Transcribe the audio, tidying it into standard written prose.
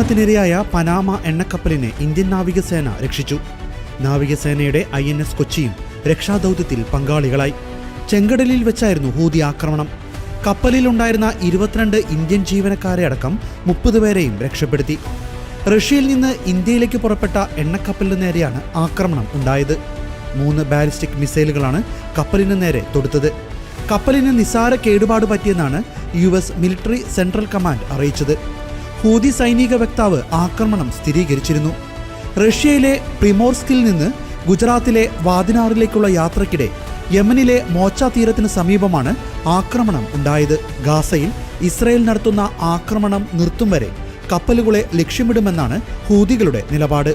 ആക്രമണത്തിനിരയായ Panama എണ്ണക്കപ്പലിനെ Indian നാവികസേന രക്ഷിച്ചു. നാവികസേനയുടെ INS കൊച്ചിയും രക്ഷാദൌത്യത്തിൽ പങ്കാളികളായി. ചെങ്കടലിൽ വെച്ചായിരുന്നു ഹൂതി ആക്രമണം. കപ്പലിലുണ്ടായിരുന്ന 22 ഇന്ത്യൻ ജീവനക്കാരെ അടക്കം 30 പേരെയും രക്ഷപ്പെടുത്തി. റഷ്യയിൽ നിന്ന് ഇന്ത്യയിലേക്ക് പുറപ്പെട്ട എണ്ണക്കപ്പലിന് നേരെയാണ് ആക്രമണം ഉണ്ടായത്. 3 ബാലിസ്റ്റിക് മിസൈലുകളാണ് കപ്പലിന് നേരെ തൊടുത്തത്. കപ്പലിന് നിസ്സാര കേടുപാട് പറ്റിയെന്നാണ് US മിലിറ്ററി സെൻട്രൽ കമാൻഡ് അറിയിച്ചത്. ഹൂതി സൈനിക വക്താവ് ആക്രമണം സ്ഥിരീകരിച്ചിരുന്നു. റഷ്യയിലെ പ്രിമോർസ്കിൽ നിന്ന് ഗുജറാത്തിലെ വാദിനാറിലേക്കുള്ള യാത്രയ്ക്കിടെ യമനിലെ മോച്ച തീരത്തിന് സമീപമാണ് ആക്രമണം ഉണ്ടായത്. ഗാസയിൽ ഇസ്രയേൽ നടത്തുന്ന ആക്രമണം നിർത്തും വരെ കപ്പലുകളെ ലക്ഷ്യമിടുമെന്നാണ് ഹൂതികളുടെ നിലപാട്.